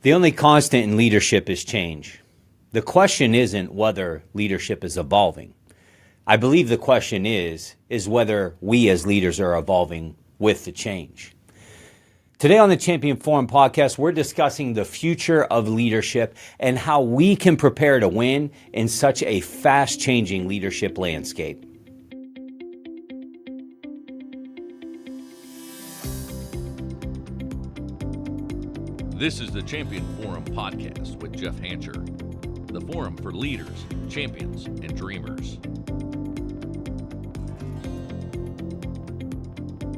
The only constant in leadership is change. The question isn't whether leadership is evolving. I believe the question is whether we as leaders are evolving with the change. Today on the Champion Forum podcast, we're discussing the future of leadership and how we can prepare to win in such a fast-changing leadership landscape. This is the Champion Forum podcast with Jeff Hancher, the forum for leaders, champions, and dreamers.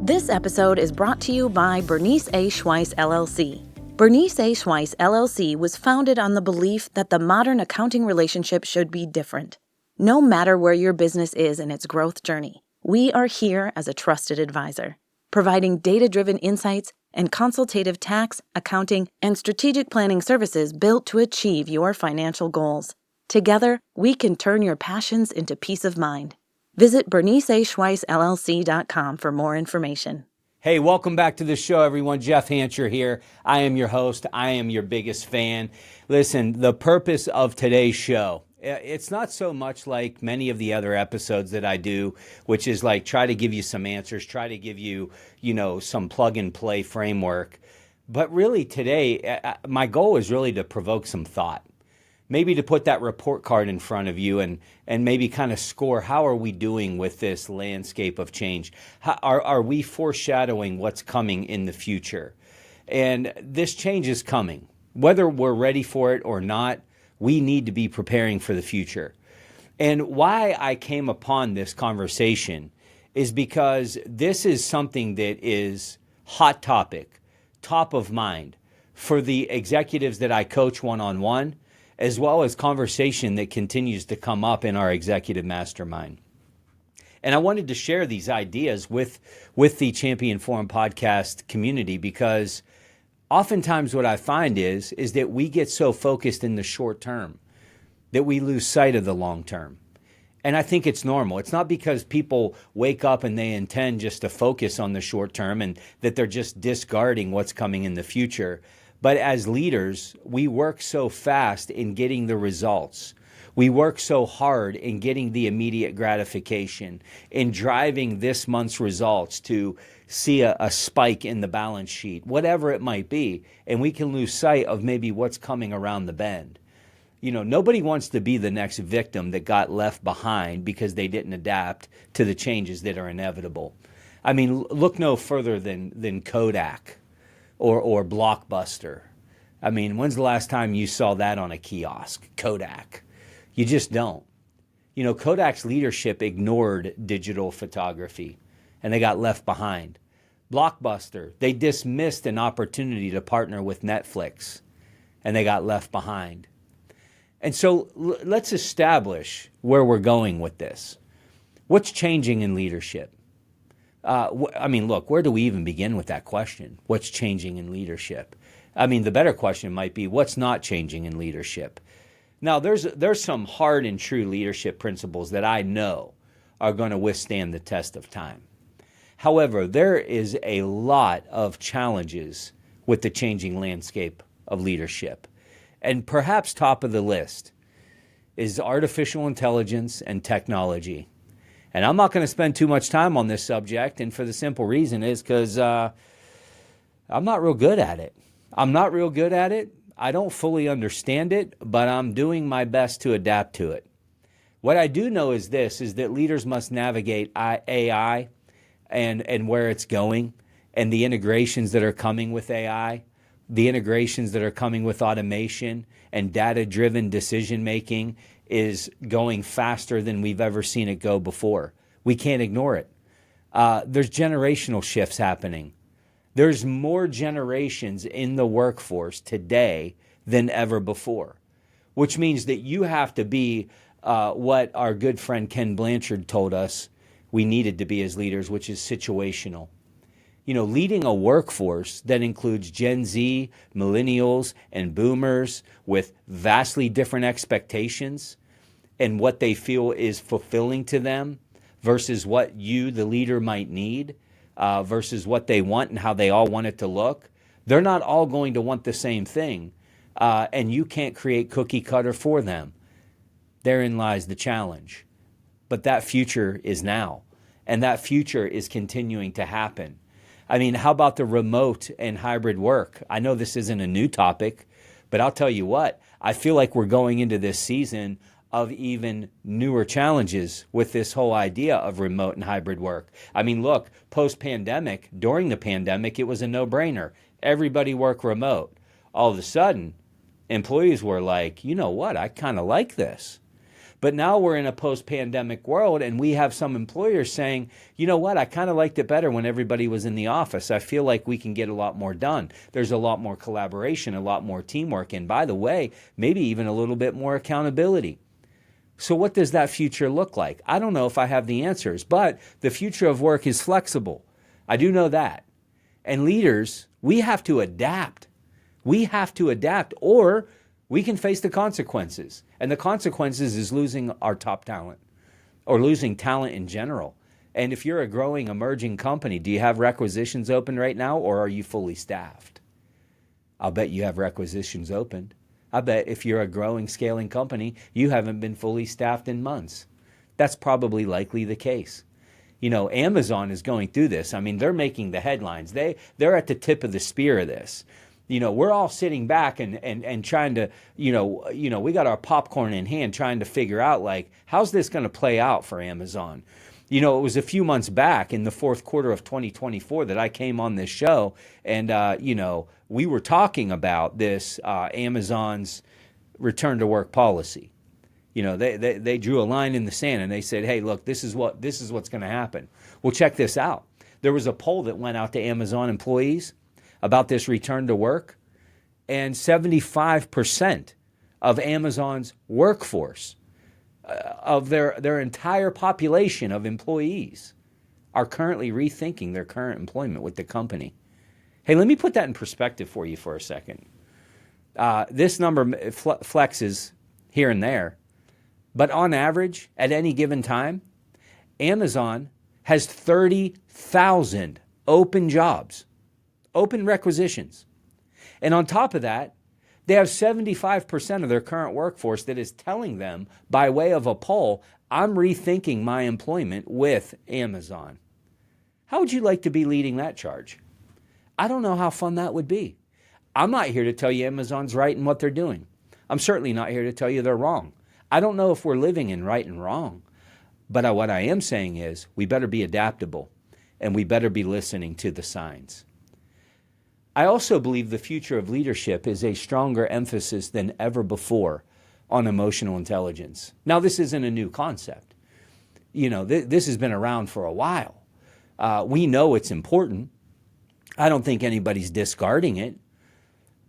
This episode is brought to you by Bernice A. Schweiss, LLC. Bernice A. Schweiss, LLC was founded on the belief that the modern accounting relationship should be different. No matter where your business is in its growth journey, we are here as a trusted advisor, providing data-driven insights and consultative tax, accounting, and strategic planning services built to achieve your financial goals. Together, we can turn your passions into peace of mind. Visit berniceaschweissllc.com for more information. Hey, welcome back to the show, everyone. Jeff Hancher here. I am your host. I am your biggest fan. Listen, the purpose of today's show, it's not so much like many of the other episodes that I do, which is like try to give you some answers, try to give you, some plug and play framework. But really today, my goal is really to provoke some thought. Maybe to put that report card in front of you and maybe kind of score, how are we doing with this landscape of change? Are we foreshadowing what's coming in the future? And this change is coming. Whether we're ready for it or not, we need to be preparing for the future. And why I came upon this conversation is because this is something that is hot topic, top of mind for the executives that I coach one-on-one, as well as conversation that continues to come up in our executive mastermind. And I wanted to share these ideas with the Champion Forum podcast community because oftentimes what I find is that we get so focused in the short term that we lose sight of the long term. And I think it's normal. It's not because people wake up and they intend just to focus on the short term and that they're just discarding what's coming in the future. But as leaders, we work so fast in getting the results. We work so hard in getting the immediate gratification, in driving this month's results to see a spike in the balance sheet, whatever it might be. And we can lose sight of maybe what's coming around the bend. Nobody wants to be the next victim that got left behind because they didn't adapt to the changes that are inevitable. I mean, look no further than Kodak or Blockbuster. I mean, when's the last time you saw that on a kiosk? Kodak. You just don't. Kodak's leadership ignored digital photography and they got left behind. Blockbuster, they dismissed an opportunity to partner with Netflix and they got left behind. And so let's establish where we're going with this. What's changing in leadership? Look, where do we even begin with that question? What's changing in leadership? The better question might be, what's not changing in leadership? Now, there's some hard and true leadership principles that I know are going to withstand the test of time. However, there is a lot of challenges with the changing landscape of leadership. And perhaps top of the list is artificial intelligence and technology. And I'm not going to spend too much time on this subject, and for the simple reason is because I'm not real good at it. I don't fully understand it, but I'm doing my best to adapt to it. What I do know is that leaders must navigate AI and where it's going and the integrations that are coming with AI, the integrations that are coming with automation and data-driven decision-making is going faster than we've ever seen it go before. We can't ignore it. There's generational shifts happening. There's more generations in the workforce today than ever before, which means that you have to be what our good friend Ken Blanchard told us we needed to be as leaders, which is situational. Leading a workforce that includes Gen Z, millennials, and boomers with vastly different expectations and what they feel is fulfilling to them versus what you, the leader, might need, versus what they want and how they all want it to look. They're not all going to want the same thing, and you can't create cookie cutter for them. Therein lies the challenge. But that future is now, and that future is continuing to happen. I mean, how about the remote and hybrid work? I know this isn't a new topic, but I'll tell you what, I feel like we're going into this season of even newer challenges with this whole idea of remote and hybrid work. I mean, look, post-pandemic, during the pandemic, it was a no-brainer. Everybody work remote. All of a sudden, employees were like, you know what, I kind of like this. But now we're in a post-pandemic world, and we have some employers saying, you know what, I kind of liked it better when everybody was in the office. I feel like we can get a lot more done. There's a lot more collaboration, a lot more teamwork, and by the way, maybe even a little bit more accountability. So what does that future look like? I don't know if I have the answers, but the future of work is flexible. I do know that. And leaders, we have to adapt. We have to adapt, or we can face the consequences. And the consequences is losing our top talent or losing talent in general. And if you're a growing, emerging company, do you have requisitions open right now, or are you fully staffed? I'll bet you have requisitions open. I bet if you're a growing, scaling company, you haven't been fully staffed in months. That's probably likely the case. You know, Amazon is going through this. I mean, they're making the headlines. They're at the tip of the spear of this. You know, we're all sitting back and trying to, you know, we got our popcorn in hand trying to figure out, like, how's this going to play out for Amazon? You know, it was a few months back in the fourth quarter of 2024 that I came on this show, and, you know, we were talking about this Amazon's return to work policy. You know, they drew a line in the sand and they said, hey, look, this is what's going to happen. Well, check this out. There was a poll that went out to Amazon employees about this return to work, and 75% of Amazon's workforce, of their entire population of employees, are currently rethinking their current employment with the company. Hey, let me put that in perspective for you for a second. This number flexes here and there, but on average, at any given time, Amazon has 30,000 open jobs. Open requisitions. And on top of that, they have 75% of their current workforce that is telling them, by way of a poll, I'm rethinking my employment with Amazon. How would you like to be leading that charge? I don't know how fun that would be. I'm not here to tell you Amazon's right in what they're doing. I'm certainly not here to tell you they're wrong. I don't know if we're living in right and wrong. But what I am saying is we better be adaptable, and we better be listening to the signs. I also believe the future of leadership is a stronger emphasis than ever before on emotional intelligence. Now, this isn't a new concept. You know, this has been around for a while. We know it's important. I don't think anybody's discarding it.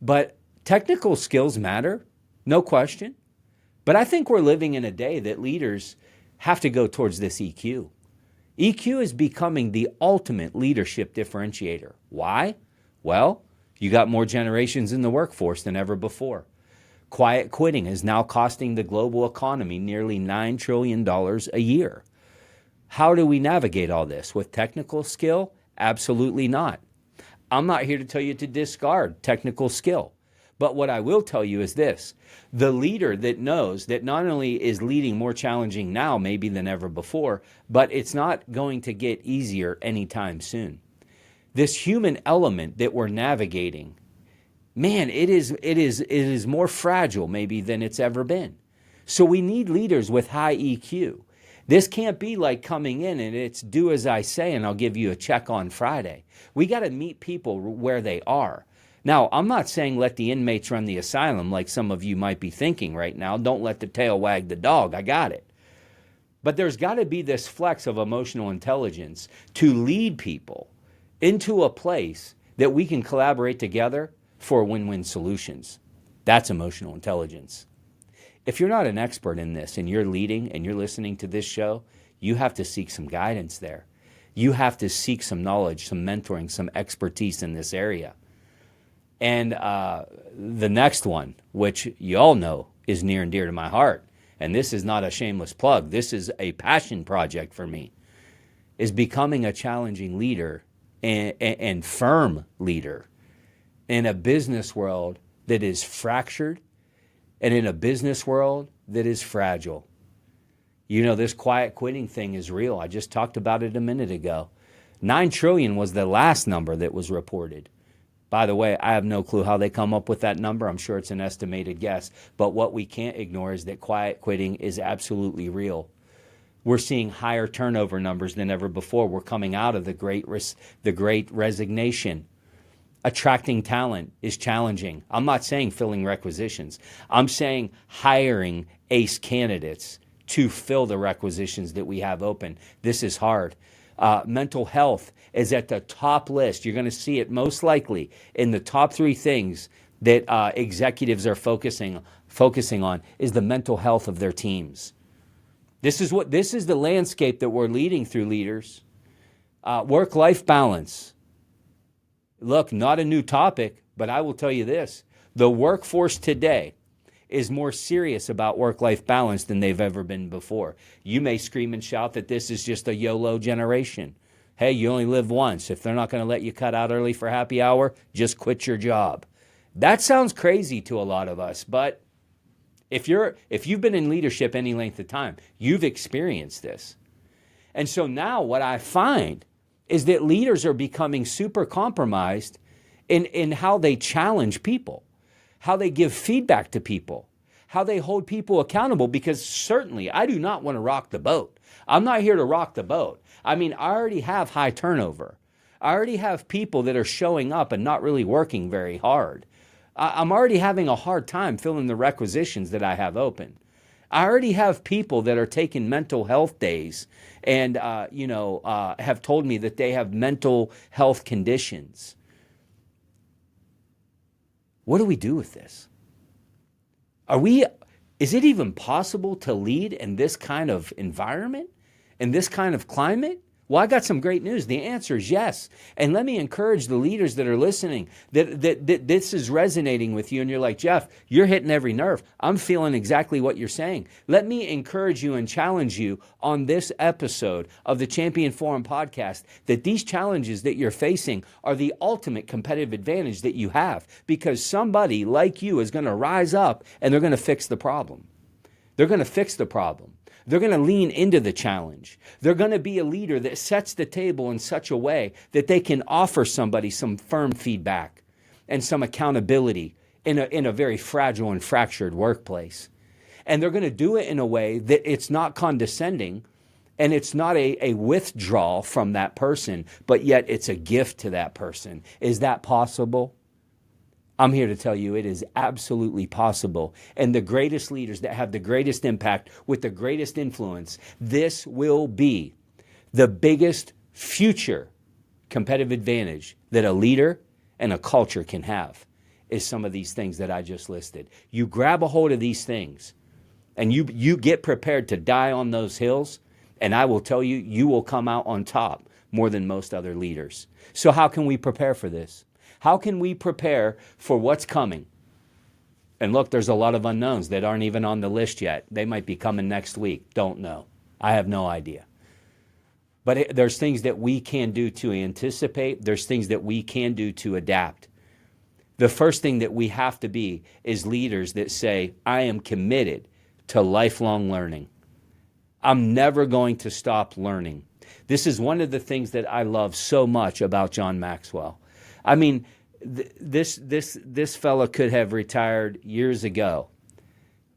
But technical skills matter, no question. But I think we're living in a day that leaders have to go towards this EQ. EQ is becoming the ultimate leadership differentiator. Why? Well, you got more generations in the workforce than ever before. Quiet quitting is now costing the global economy nearly $9 trillion a year. How do we navigate all this? With technical skill? Absolutely not. I'm not here to tell you to discard technical skill. But what I will tell you is this. The leader that knows that not only is leading more challenging now maybe than ever before, but it's not going to get easier anytime soon. This human element that we're navigating, man, it is more fragile maybe than it's ever been. So we need leaders with high EQ. This can't be like coming in and it's do as I say and I'll give you a check on Friday. We got to meet people where they are. Now, I'm not saying let the inmates run the asylum like some of you might be thinking right now. Don't let the tail wag the dog. I got it. But there's got to be this flex of emotional intelligence to lead people into a place that we can collaborate together for win-win solutions. That's emotional intelligence. If you're not an expert in this and you're leading and you're listening to this show, you have to seek some guidance there. You have to seek some knowledge, some mentoring, some expertise in this area. And the next one, which you all know is near and dear to my heart, and this is not a shameless plug, this is a passion project for me, is becoming a challenging leader and firm leader in a business world that is fractured, and in a business world that is fragile. You know, this quiet quitting thing is real. I just talked about it a minute ago. 9 trillion was the last number that was reported. By the way, I have no clue how they come up with that number. I'm sure it's an estimated guess. But what we can't ignore is that quiet quitting is absolutely real. We're seeing higher turnover numbers than ever before. We're coming out of the great resignation. Attracting talent is challenging. I'm not saying filling requisitions. I'm saying hiring ace candidates to fill the requisitions that we have open. This is hard. Mental health is at the top list. You're going to see it most likely in the top 3 things that executives are focusing on is the mental health of their teams. This is the landscape that we're leading through, leaders. Work-life balance. Look, not a new topic, but I will tell you this. The workforce today is more serious about work-life balance than they've ever been before. You may scream and shout that this is just a YOLO generation. Hey, you only live once. If they're not going to let you cut out early for happy hour, just quit your job. That sounds crazy to a lot of us, but if you've been in leadership any length of time, you've experienced this. And so now what I find is that leaders are becoming super compromised in how they challenge people, how they give feedback to people, how they hold people accountable, because certainly I do not want to rock the boat. I'm not here to rock the boat. I mean, I already have high turnover. I already have people that are showing up and not really working very hard. I'm already having a hard time filling the requisitions that I have open. I already have people that are taking mental health days and, have told me that they have mental health conditions. What do we do with this? Is it even possible to lead in this kind of environment, in this kind of climate? Well, I got some great news. The answer is yes. And let me encourage the leaders that are listening that this is resonating with you and you're like, Jeff, you're hitting every nerve. I'm feeling exactly what you're saying. Let me encourage you and challenge you on this episode of the Champion Forum podcast that these challenges that you're facing are the ultimate competitive advantage that you have, because somebody like you is going to rise up and they're going to fix the problem. They're going to fix the problem. They're going to lean into the challenge. They're going to be a leader that sets the table in such a way that they can offer somebody some firm feedback and some accountability in a very fragile and fractured workplace. And they're going to do it in a way that it's not condescending and it's not a withdrawal from that person, but yet it's a gift to that person. Is that possible? I'm here to tell you it is absolutely possible. And the greatest leaders that have the greatest impact with the greatest influence, this will be the biggest future competitive advantage that a leader and a culture can have, is some of these things that I just listed. You grab a hold of these things and you get prepared to die on those hills, and I will tell you, you will come out on top more than most other leaders. So how can we prepare for this? How can we prepare for what's coming? And look, there's a lot of unknowns that aren't even on the list yet. They might be coming next week. Don't know. I have no idea. But there's things that we can do to anticipate. There's things that we can do to adapt. The first thing that we have to be is leaders that say, I am committed to lifelong learning. I'm never going to stop learning. This is one of the things that I love so much about John Maxwell. I mean, this fella could have retired years ago,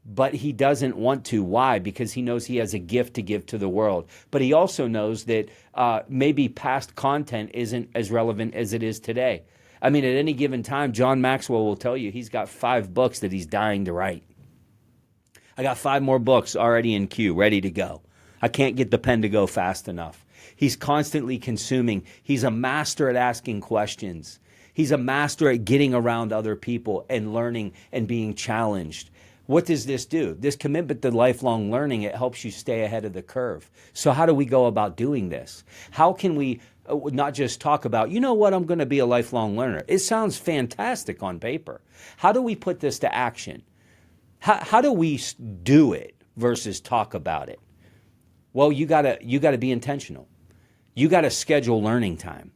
but he doesn't want to. Why? Because he knows he has a gift to give to the world. But he also knows that maybe past content isn't as relevant as it is today. I mean, at any given time, John Maxwell will tell you he's got 5 books that he's dying to write. I got 5 more books already in queue, ready to go. I can't get the pen to go fast enough. He's constantly consuming. He's a master at asking questions. He's a master at getting around other people and learning and being challenged. What does this do? This commitment to lifelong learning, it helps you stay ahead of the curve. So how do we go about doing this? How can we not just talk about, you know what, I'm going to be a lifelong learner? It sounds fantastic on paper. How do we put this to action? How do we do it versus talk about it? Well, you gotta be intentional. You gotta schedule learning time.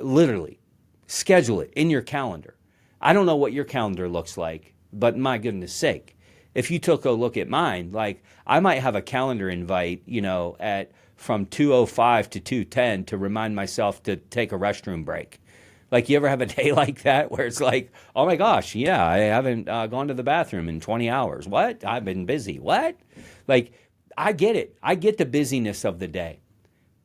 Literally, schedule it in your calendar. I don't know what your calendar looks like, but my goodness sake, if you took a look at mine, like I might have a calendar invite, at from 2:05 to 2:10 to remind myself to take a restroom break. Like, you ever have a day like that where it's like, oh my gosh, yeah, I haven't gone to the bathroom in 20 hours. What? I've been busy. What? Like, I get it. I get the busyness of the day.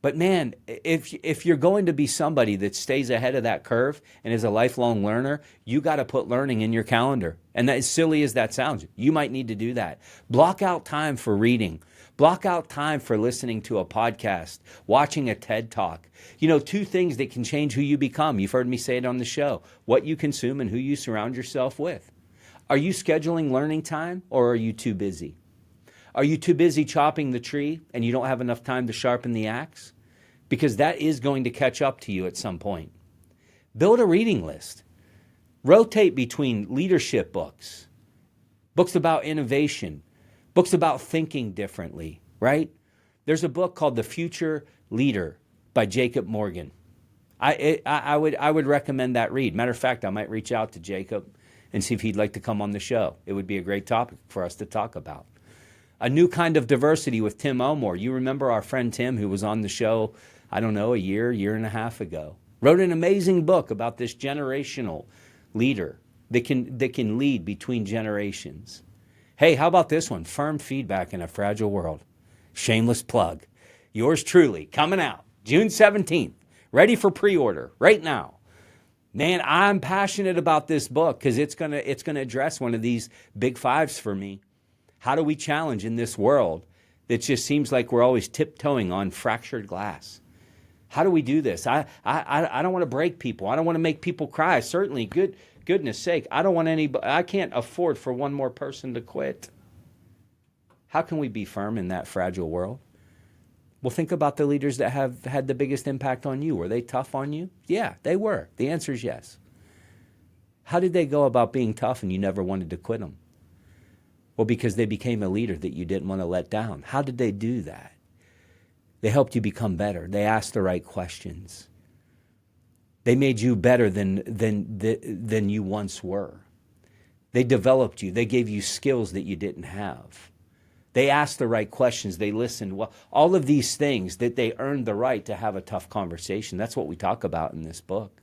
But man, if you're going to be somebody that stays ahead of that curve and is a lifelong learner, you got to put learning in your calendar. And as silly as that sounds, you might need to do that. Block out time for reading. Block out time for listening to a podcast, watching a TED Talk. Two things that can change who you become. You've heard me say it on the show. What you consume and who you surround yourself with. Are you scheduling learning time, or are you too busy? Are you too busy chopping the tree and you don't have enough time to sharpen the axe? Because that is going to catch up to you at some point. Build a reading list. Rotate between leadership books, books about innovation, books about thinking differently, right? There's a book called The Future Leader by Jacob Morgan. I would recommend that read. Matter of fact, I might reach out to Jacob and see if he'd like to come on the show. It would be a great topic for us to talk about. A New Kind of Diversity with Tim Elmore. You remember our friend Tim, who was on the show, I don't know, a year and a half ago. Wrote an amazing book about this generational leader that can lead between generations. Hey, how about this one? Firm Feedback in a Fragile World. Shameless plug. Yours truly, coming out June 17th. Ready for pre-order right now. Man, I'm passionate about this book because it's gonna address one of these big fives for me. How do we challenge in this world that just seems like we're always tiptoeing on fractured glass? How do we do this? I don't want to break people. I don't want to make people cry. Certainly, goodness sake, I can't afford for one more person to quit. How can we be firm in that fragile world? Well, think about the leaders that have had the biggest impact on you. Were they tough on you? Yeah, they were. The answer is yes. How did they go about being tough and you never wanted to quit them? Well, because they became a leader that you didn't want to let down. How did they do that? They helped you become better. They asked the right questions. They made you better than you once were. They developed you. They gave you skills that you didn't have. They asked the right questions. They listened. Well, all of these things that they earned the right to have a tough conversation. That's what we talk about in this book.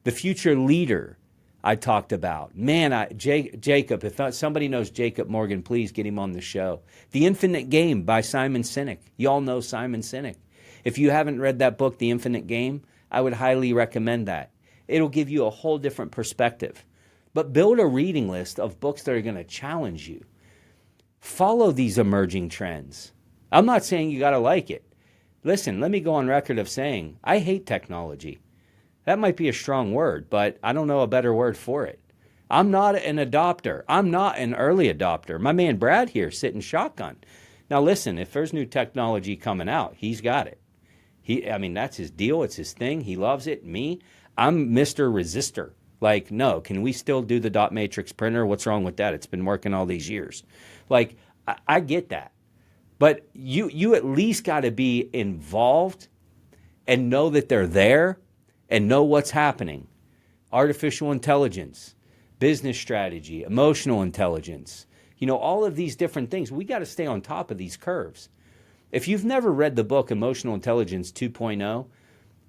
The Future Leader I talked about. Man, Jacob, if somebody knows Jacob Morgan, please get him on the show. The Infinite Game by Simon Sinek. You all know Simon Sinek. If you haven't read that book, The Infinite Game, I would highly recommend that. It'll give you a whole different perspective. But build a reading list of books that are going to challenge you. Follow these emerging trends. I'm not saying you got to like it. Listen, let me go on record of saying I hate technology. That might be a strong word, but I don't know a better word for it. I'm not an adopter. I'm not an early adopter. My man Brad here sitting shotgun. Now listen, if there's new technology coming out, he's got it. That's his deal. It's his thing. He loves it. Me, I'm Mr. Resistor. Like, no, can we still do the dot matrix printer? What's wrong with that? It's been working all these years. Like, I get that. But you at least got to be involved and know that they're there and know what's happening. Artificial intelligence, business strategy, emotional intelligence, all of these different things. We got to stay on top of these curves. If you've never read the book Emotional Intelligence 2.0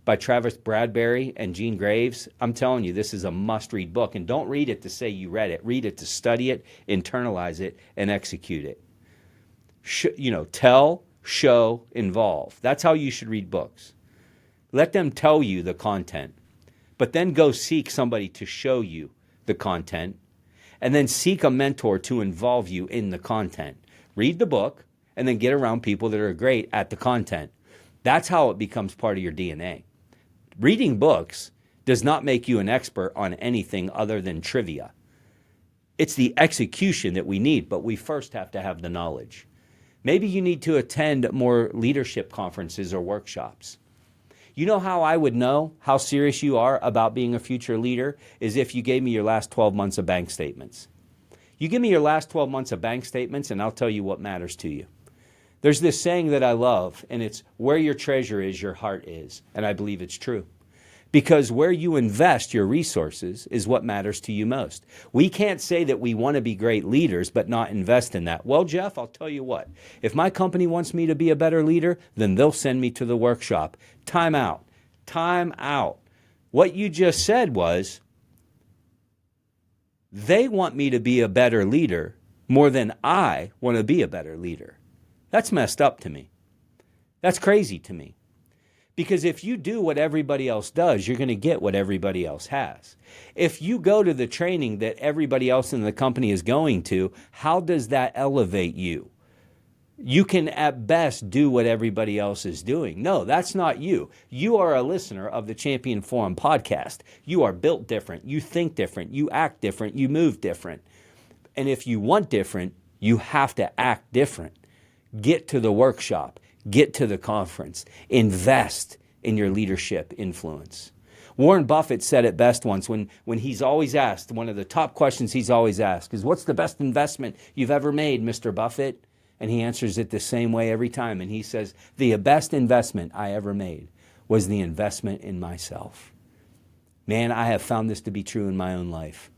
by Travis Bradberry and Gene Graves, I'm telling you, this is a must-read book. And don't read it to say you read it. Read it to study it, internalize it, and execute it. Tell, show, involve. That's how you should read books. Let them tell you the content, but then go seek somebody to show you the content, and then seek a mentor to involve you in the content. Read the book, and then get around people that are great at the content. That's how it becomes part of your DNA. Reading books does not make you an expert on anything other than trivia. It's the execution that we need, but we first have to have the knowledge. Maybe you need to attend more leadership conferences or workshops. You know how I would know how serious you are about being a future leader is if you gave me your last 12 months of bank statements. You give me your last 12 months of bank statements and I'll tell you what matters to you. There's this saying that I love, and it's where your treasure is, your heart is. And I believe it's true. because where you invest your resources is what matters to you most. We can't say that we want to be great leaders but not invest in that. Well, Jeff, I'll tell you what. If my company wants me to be a better leader, then they'll send me to the workshop. Time out. Time out. What you just said was they want me to be a better leader more than I want to be a better leader. That's messed up to me. That's crazy to me. Because if you do what everybody else does, you're going to get what everybody else has. If you go to the training that everybody else in the company is going to, how does that elevate you? You can at best do what everybody else is doing. No, that's not you. You are a listener of the Champion Forum podcast. You are built different. You think different. You act different. You move different. And if you want different, you have to act different. Get to the workshop. Get to the conference. Invest in your leadership influence. Warren Buffett said it best once when he's always asked, one of the top questions he's always asked is, what's the best investment you've ever made, Mr. Buffett? And he answers it the same way every time. And he says, the best investment I ever made was the investment in myself. Man, I have found this to be true in my own life.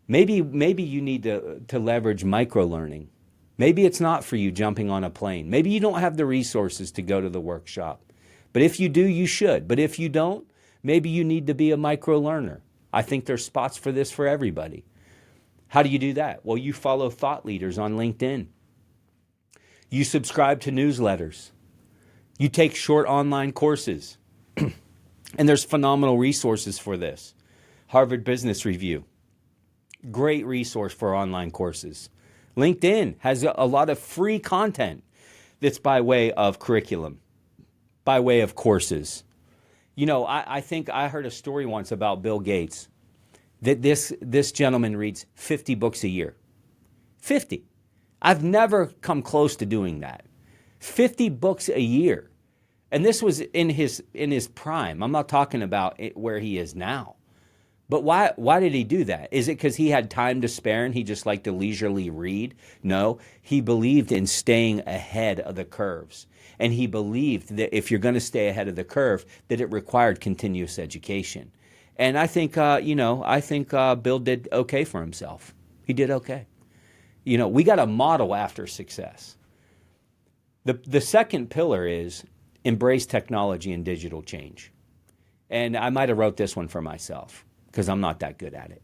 Maybe you need to leverage micro-learning. Maybe it's not for you jumping on a plane. Maybe you don't have the resources to go to the workshop. But if you do, you should. But if you don't, maybe you need to be a micro-learner. I think there's spots for this for everybody. How do you do that? Well, you follow thought leaders on LinkedIn. You subscribe to newsletters. You take short online courses. And there's phenomenal resources for this. Harvard Business Review. Great resource for online courses. LinkedIn has a lot of free content that's by way of curriculum, by way of courses. You know, I think I heard a story once about Bill Gates, that this gentleman reads 50 books a year. 50. I've never come close to doing that. 50 books a year. And this was in his prime. I'm not talking about where he is now. But why did he do that? Is it because he had time to spare and he just liked to leisurely read? No, he believed in staying ahead of the curves. And he believed that if you're going to stay ahead of the curve, that it required continuous education. And I think, Bill did okay for himself. He did okay. You know, we got to model after success. The second pillar is embrace technology and digital change. And I might have wrote this one for myself, because I'm not that good at it.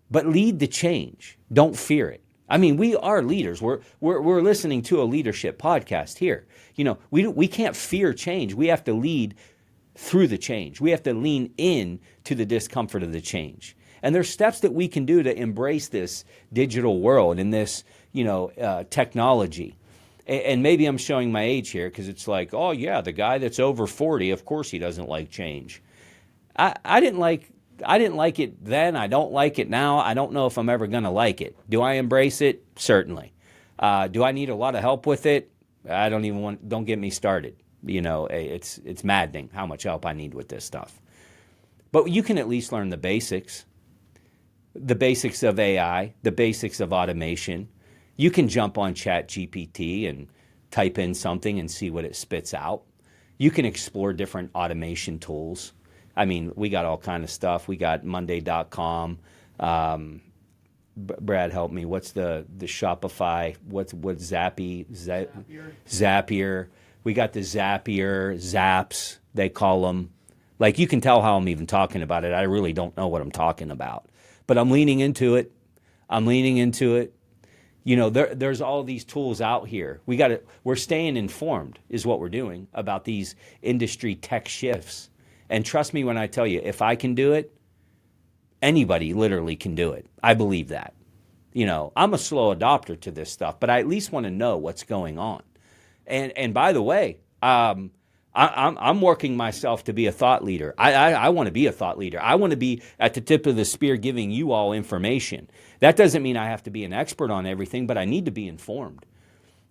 But lead the change. Don't fear it. I mean, we are leaders. We're listening to a leadership podcast here. You know, we can't fear change. We have to lead through the change. We have to lean in to the discomfort of the change. And there's steps that we can do to embrace this digital world and this, technology. And maybe I'm showing my age here because it's like, oh yeah, the guy that's over 40, of course he doesn't like change. I didn't like it then. I don't like it now. I don't know if I'm ever going to like it. Do I embrace it? Certainly. Do I need a lot of help with it? Don't get me started. You know, it's maddening how much help I need with this stuff. But you can at least learn the basics of AI, the basics of automation. You can jump on ChatGPT and type in something and see what it spits out. You can explore different automation tools. I mean, we got all kind of stuff. We got Monday.com. Brad, help me. What's the Shopify? What's Zapier? We got the Zapier, Zaps, they call them. Like, you can tell how I'm even talking about it. I really don't know what I'm talking about. But I'm leaning into it. You know, there's all these tools out here. We're staying informed is what we're doing about these industry tech shifts. And trust me when I tell you, if I can do it, anybody literally can do it. I believe that. You know, I'm a slow adopter to this stuff, but I at least want to know what's going on. And by the way, I'm working myself to be a thought leader. I want to be a thought leader. I want to be at the tip of the spear giving you all information. That doesn't mean I have to be an expert on everything, but I need to be informed.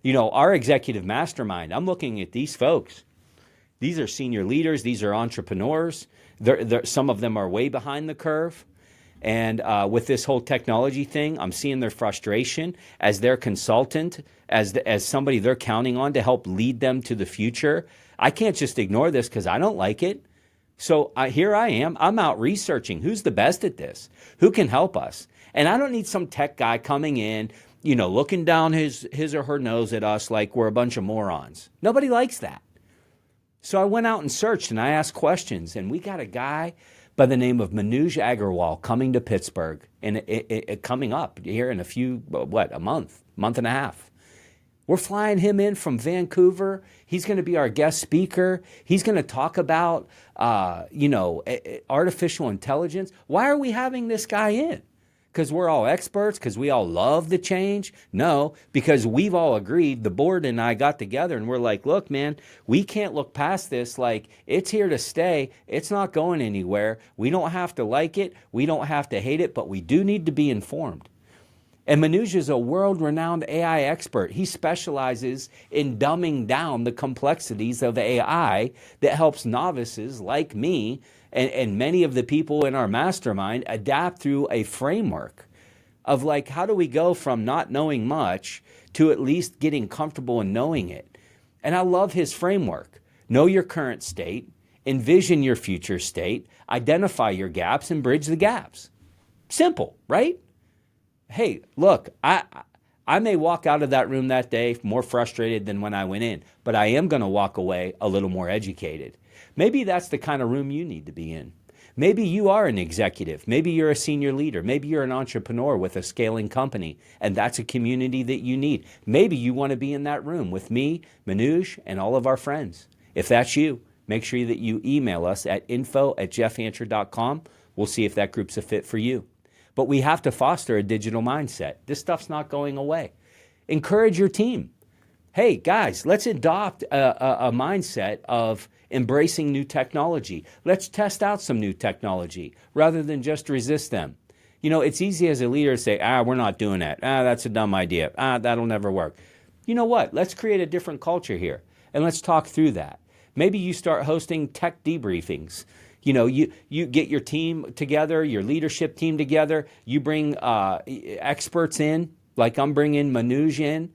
You know, our executive mastermind, I'm looking at these folks. These are senior leaders. These are entrepreneurs. Some of them are way behind the curve. And with this whole technology thing, I'm seeing their frustration as their consultant, as somebody they're counting on to help lead them to the future. I can't just ignore this because I don't like it. So here I am. I'm out researching who's the best at this, who can help us. And I don't need some tech guy coming in, looking down his or her nose at us like we're a bunch of morons. Nobody likes that. So I went out and searched and I asked questions, and we got a guy by the name of Manoj Agarwal coming to Pittsburgh and coming up here in a month and a half. We're flying him in from Vancouver. He's going to be our guest speaker. He's going to talk about, artificial intelligence. Why are we having this guy in? Because we're all experts? Because we all love the change? No, because we've all agreed. The board and I got together and we're like, look, man, we can't look past this. Like, it's here to stay. It's not going anywhere. We don't have to like it. We don't have to hate it, but we do need to be informed. And Manoj is a world-renowned AI expert. He specializes in dumbing down the complexities of AI that helps novices like me and many of the people in our mastermind adapt through a framework of like, how do we go from not knowing much to at least getting comfortable in knowing it? And I love his framework. Know your current state, envision your future state, identify your gaps, and bridge the gaps. Simple, right? Hey, look, I may walk out of that room that day more frustrated than when I went in, but I am going to walk away a little more educated. Maybe that's the kind of room you need to be in. Maybe you are an executive. Maybe you're a senior leader. Maybe you're an entrepreneur with a scaling company, and that's a community that you need. Maybe you want to be in that room with me, Manoj, and all of our friends. If that's you, make sure that you email us at info@jeffhancher.com. We'll see if that group's a fit for you. But we have to foster a digital mindset. This stuff's not going away. Encourage your team. Hey, guys, let's adopt a mindset of embracing new technology. Let's test out some new technology rather than just resist them. It's easy as a leader to say, we're not doing that. That's a dumb idea. That'll never work. You know what? Let's create a different culture here, and let's talk through that. Maybe you start hosting tech debriefings. You get your team together, your leadership team together. You bring experts in, like I'm bringing Manoj in,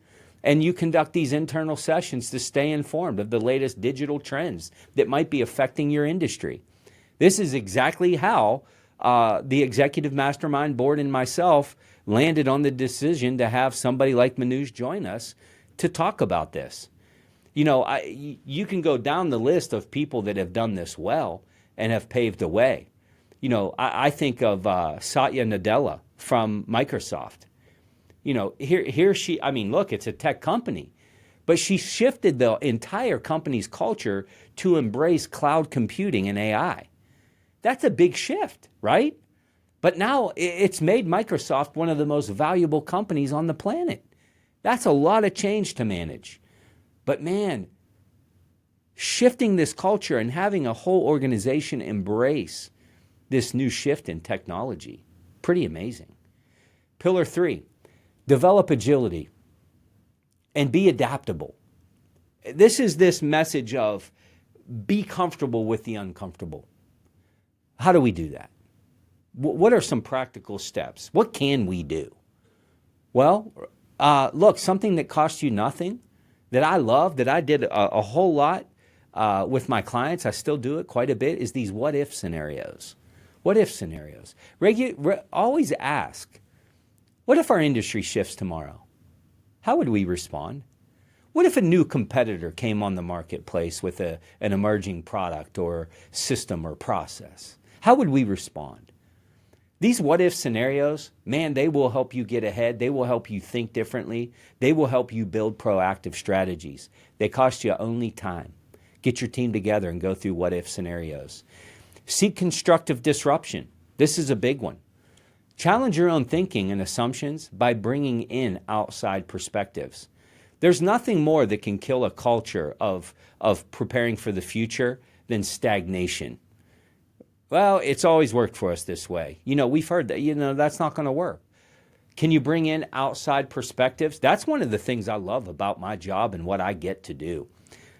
and you conduct these internal sessions to stay informed of the latest digital trends that might be affecting your industry. This is exactly how the Executive Mastermind Board and myself landed on the decision to have somebody like Manoj join us to talk about this. You can go down the list of people that have done this well and have paved the way. I think of Satya Nadella from Microsoft. Look, it's a tech company, but she shifted the entire company's culture to embrace cloud computing and AI. That's a big shift, right? But now it's made Microsoft one of the most valuable companies on the planet. That's a lot of change to manage. But man, shifting this culture and having a whole organization embrace this new shift in technology, pretty amazing. Pillar 3, develop agility and be adaptable. This is this message of be comfortable with the uncomfortable. How do we do that? What are some practical steps? What can we do? Well, look, something that costs you nothing, that I love, that I did a whole lot with my clients, I still do it quite a bit, is these what-if scenarios. What-if scenarios. Always ask, what if our industry shifts tomorrow? How would we respond? What if a new competitor came on the marketplace with an emerging product or system or process? How would we respond? These what-if scenarios, man, they will help you get ahead. They will help you think differently. They will help you build proactive strategies. They cost you only time. Get your team together and go through what-if scenarios. Seek constructive disruption. This is a big one. Challenge your own thinking and assumptions by bringing in outside perspectives. There's nothing more that can kill a culture of preparing for the future than stagnation. Well, it's always worked for us this way. We've heard that, that's not going to work. Can you bring in outside perspectives? That's one of the things I love about my job and what I get to do.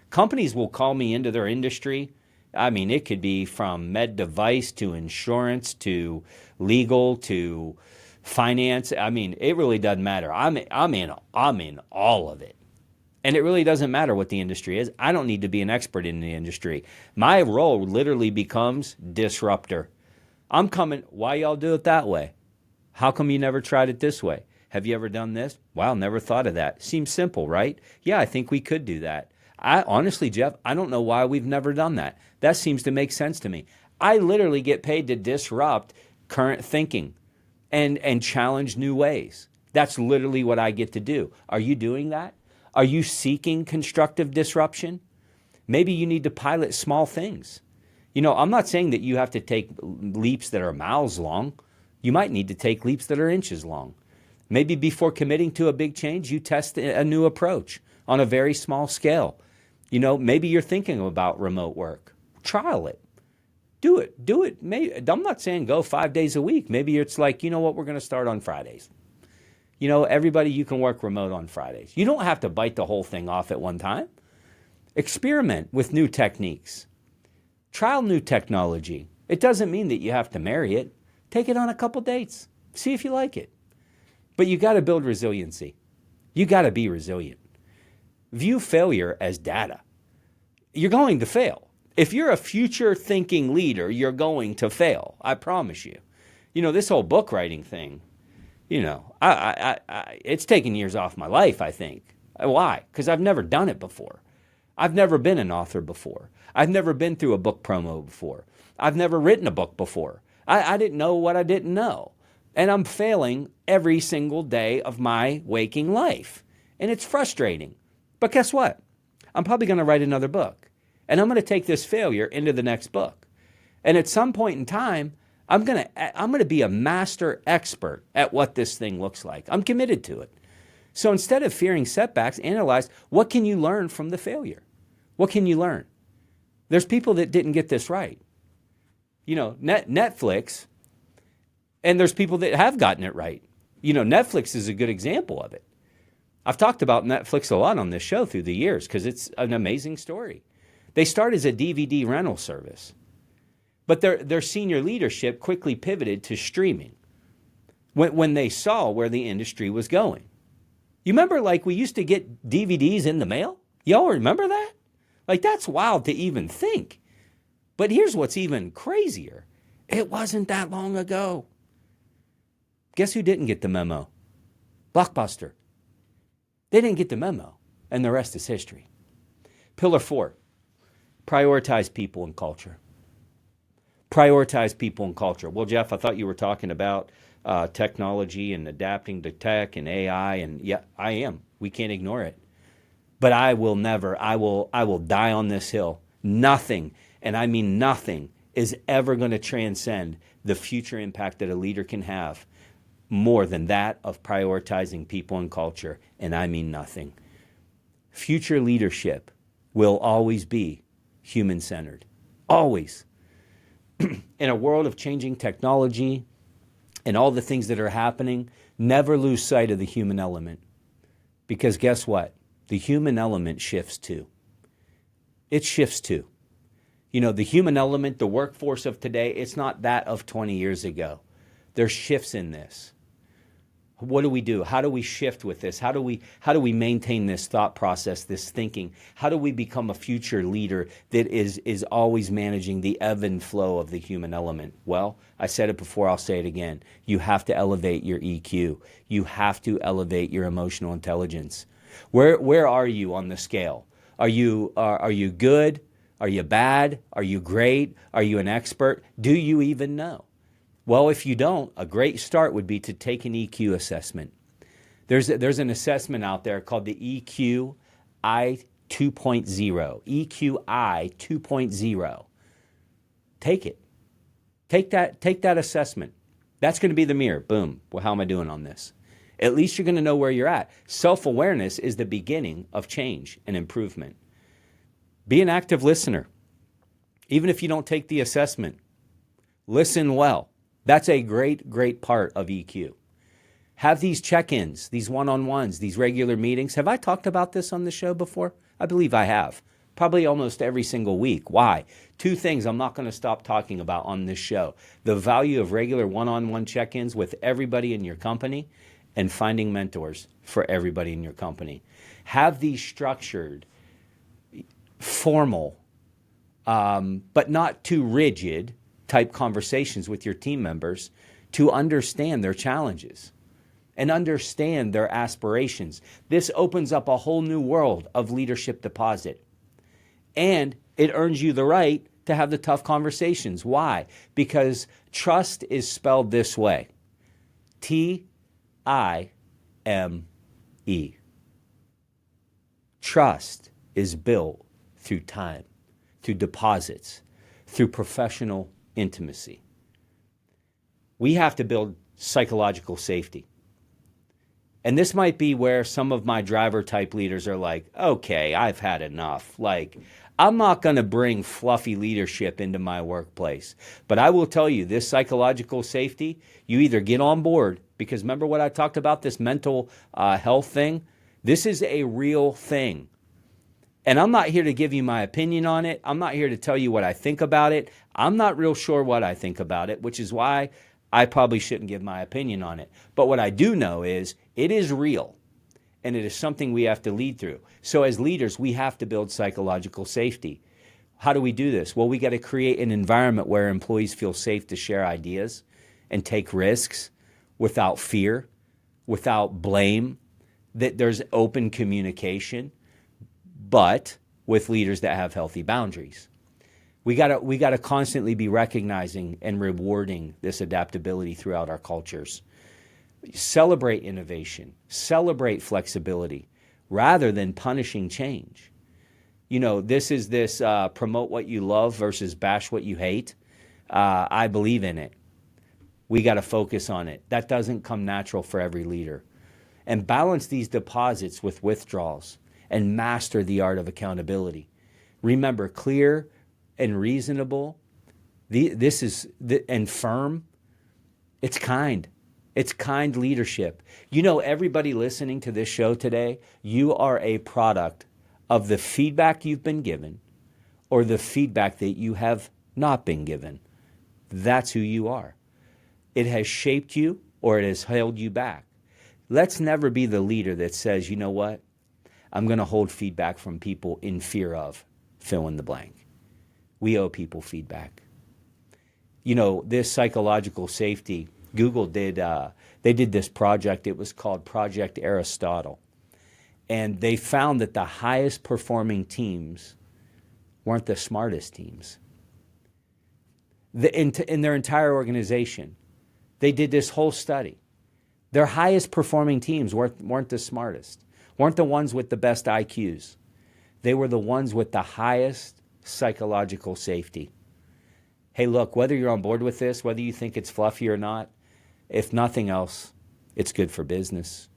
Companies will call me into their industry. It could be from med device to insurance to legal to finance. It really doesn't matter. I'm in all of it. And it really doesn't matter what the industry is. I don't need to be an expert in the industry. My role literally becomes disruptor. I'm coming, why y'all do it that way? How come you never tried it this way? Have you ever done this? Wow, never thought of that. Seems simple, right? Yeah, I think we could do that. Honestly, Jeff, I don't know why we've never done that. That seems to make sense to me. I literally get paid to disrupt current thinking and challenge new ways. That's literally what I get to do. Are you doing that? Are you seeking constructive disruption? Maybe you need to pilot small things. I'm not saying that you have to take leaps that are miles long. You might need to take leaps that are inches long. Maybe before committing to a big change, you test a new approach on a very small scale. Maybe you're thinking about remote work. Trial it. Do it. Maybe, I'm not saying go 5 days a week. Maybe it's like, we're going to start on Fridays. Everybody, you can work remote on Fridays. You don't have to bite the whole thing off at one time. Experiment with new techniques. Trial new technology. It doesn't mean that you have to marry it. Take it on a couple dates. See if you like it. But you got to build resiliency. You got to be resilient. View failure as data. You're going to fail. If you're a future thinking leader, you're going to fail. I promise you. This whole book writing thing, it's taken years off my life, I think. Why? Because I've never done it before. I've never been an author before. I've never been through a book promo before. I've never written a book before. I didn't know what I didn't know. And I'm failing every single day of my waking life. And it's frustrating. But guess what? I'm probably going to write another book. And I'm going to take this failure into the next book. And at some point in time, I'm going to be a master expert at what this thing looks like. I'm committed to it. So instead of fearing setbacks, analyze what can you learn from the failure? What can you learn? There's people that didn't get this right. Netflix, and there's people that have gotten it right. Netflix is a good example of it. I've talked about Netflix a lot on this show through the years because it's an amazing story. They started as a DVD rental service, but their senior leadership quickly pivoted to streaming when they saw where the industry was going. You remember, we used to get DVDs in the mail? Y'all remember that? That's wild to even think. But here's what's even crazier. It wasn't that long ago. Guess who didn't get the memo? Blockbuster. They didn't get the memo, and the rest is history. Pillar 4, prioritize people and culture. Prioritize people and culture. Well, Jeff, I thought you were talking about technology and adapting to tech and AI, and yeah, I am. We can't ignore it. But I will die on this hill. Nothing, and I mean nothing, is ever going to transcend the future impact that a leader can have more than that of prioritizing people and culture, and I mean nothing. Future leadership will always be human-centered. Always. In a world of changing technology and all the things that are happening, never lose sight of the human element. Because guess what? The human element shifts too. It shifts too. The human element, the workforce of today, it's not that of 20 years ago. There's shifts in this. What do we do? How do we shift with this? How do we maintain this thought process, this thinking? How do we become a future leader that is always managing the ebb and flow of the human element? Well, I said it before, I'll say it again. You have to elevate your EQ. You have to elevate your emotional intelligence. Where are you on the scale? Are you good? Are you bad? Are you great? Are you an expert? Do you even know? Well, if you don't, a great start would be to take an EQ assessment. There's an assessment out there called the EQI 2.0. EQI 2.0. Take it. Take that assessment. That's going to be the mirror. Boom. Well, how am I doing on this? At least you're going to know where you're at. Self-awareness is the beginning of change and improvement. Be an active listener. Even if you don't take the assessment, listen well. That's a great, great part of EQ. Have these check-ins, these one-on-ones, these regular meetings. Have I talked about this on the show before? I believe I have. Probably almost every single week. Why? 2 things I'm not going to stop talking about on this show. The value of regular one-on-one check-ins with everybody in your company and finding mentors for everybody in your company. Have these structured, formal, but not too rigid type conversations with your team members to understand their challenges and understand their aspirations. This opens up a whole new world of leadership deposit. And it earns you the right to have the tough conversations. Why? Because trust is spelled this way. T-I-M-E. Trust is built through time, through deposits, through professional intimacy. We have to build psychological safety. And this might be where some of my driver type leaders are like, okay, I've had enough. Like, I'm not going to bring fluffy leadership into my workplace. But I will tell you, this psychological safety, you either get on board, because remember what I talked about, this mental health thing? This is a real thing. And I'm not here to give you my opinion on it. I'm not here to tell you what I think about it. I'm not real sure what I think about it, which is why I probably shouldn't give my opinion on it. But what I do know is it is real, and it is something we have to lead through. So as leaders, we have to build psychological safety. How do we do this? Well, we got to create an environment where employees feel safe to share ideas and take risks without fear, without blame, that there's open communication, but with leaders that have healthy boundaries. We gotta constantly be recognizing and rewarding this adaptability throughout our cultures. Celebrate innovation, celebrate flexibility, rather than punishing change. You know, this is this promote what you love versus bash what you hate. I believe in it. We got to focus on it. That doesn't come natural for every leader. And balance these deposits with withdrawals and master the art of accountability. Remember, clear and reasonable, and firm, it's kind. It's kind leadership. You know, everybody listening to this show today, you are a product of the feedback you've been given or the feedback that you have not been given. That's who you are. It has shaped you or it has held you back. Let's never be the leader that says, you know what? I'm going to hold feedback from people in fear of fill in the blank. We owe people feedback. You know, this psychological safety, Google did, they did this project. It was called Project Aristotle. And they found that the highest performing teams weren't the smartest teams. In their entire organization, they did this whole study. Their highest performing teams weren't the smartest, weren't the ones with the best IQs. They were the ones with the highest psychological safety. Hey, look, whether you're on board with this, whether you think it's fluffy or not, if nothing else, it's good for business.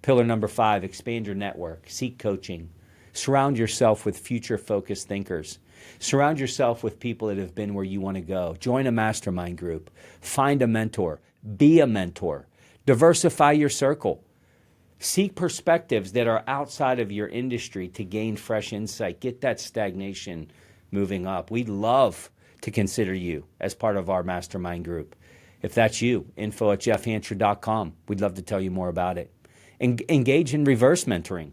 Pillar number 5, expand your network, seek coaching. Surround yourself with future-focused thinkers. Surround yourself with people that have been where you want to go. Join a mastermind group. Find a mentor. Be a mentor. Diversify your circle. Seek perspectives that are outside of your industry to gain fresh insight. Get that stagnation moving up. We'd love to consider you as part of our mastermind group. If that's you, info@jeffhancher.com. We'd love to tell you more about it. Engage in reverse mentoring.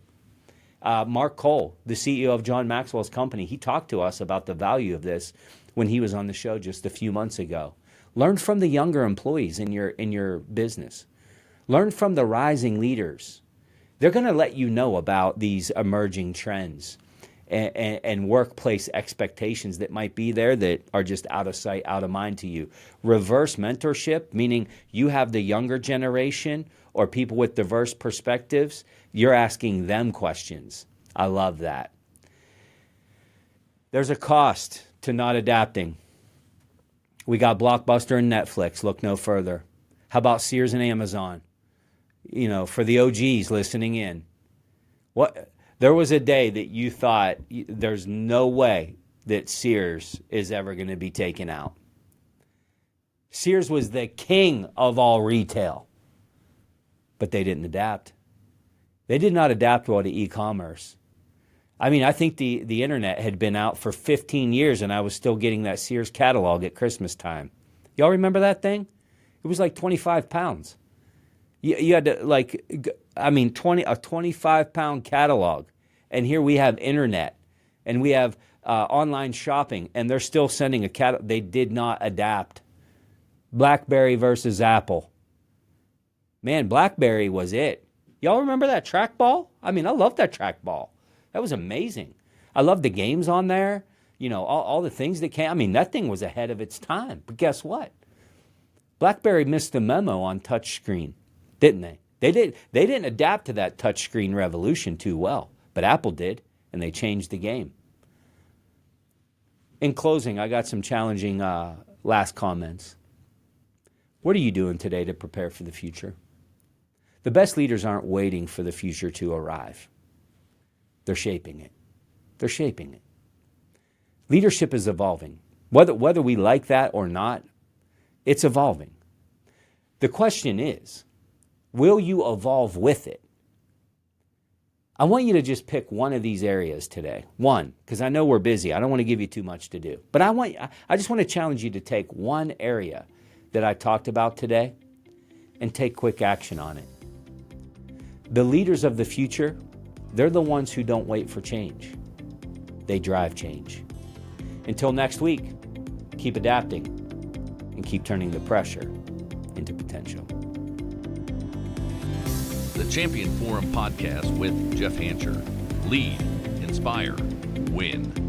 Mark Cole, the CEO of John Maxwell's company, he talked to us about the value of this when he was on the show just a few months ago. Learn from the younger employees in your business. Learn from the rising leaders. They're going to let you know about these emerging trends and workplace expectations that might be there that are just out of sight, out of mind to you. Reverse mentorship, meaning you have the younger generation or people with diverse perspectives, you're asking them questions. I love that. There's a cost to not adapting. We got Blockbuster and Netflix. Look no further. How about Sears and Amazon? You know, for the OGs listening in. There was a day that you thought there's no way that Sears is ever going to be taken out. Sears was the king of all retail. But they didn't adapt. They did not adapt well to e-commerce. I mean, I think the internet had been out for 15 years and I was still getting that Sears catalog at Christmas time. Y'all remember that thing? It was like 25 pounds. You had to, like, I mean, a 25-pound catalog. And here we have internet, and we have online shopping, and they're still sending a catalog. They did not adapt. BlackBerry versus Apple. Man, BlackBerry was it. Y'all remember that trackball? I mean, I love that trackball. That was amazing. I love the games on there. You know, all the things that came. I mean, that thing was ahead of its time. But guess what? BlackBerry missed the memo on touchscreen, didn't they? They didn't adapt to that touchscreen revolution too well. But Apple did, and they changed the game. In closing, I got some challenging last comments. What are you doing today to prepare for the future? The best leaders aren't waiting for the future to arrive. They're shaping it. They're shaping it. Leadership is evolving. Whether we like that or not, it's evolving. The question is, will you evolve with it? I want you to just pick one of these areas today. One, because I know we're busy. I don't want to give you too much to do. But I just want to challenge you to take one area that I talked about today and take quick action on it. The leaders of the future, they're the ones who don't wait for change. They drive change. Until next week, keep adapting and keep turning the pressure into potential. The Champion Forum Podcast with Jeff Hancher. Lead, inspire, win.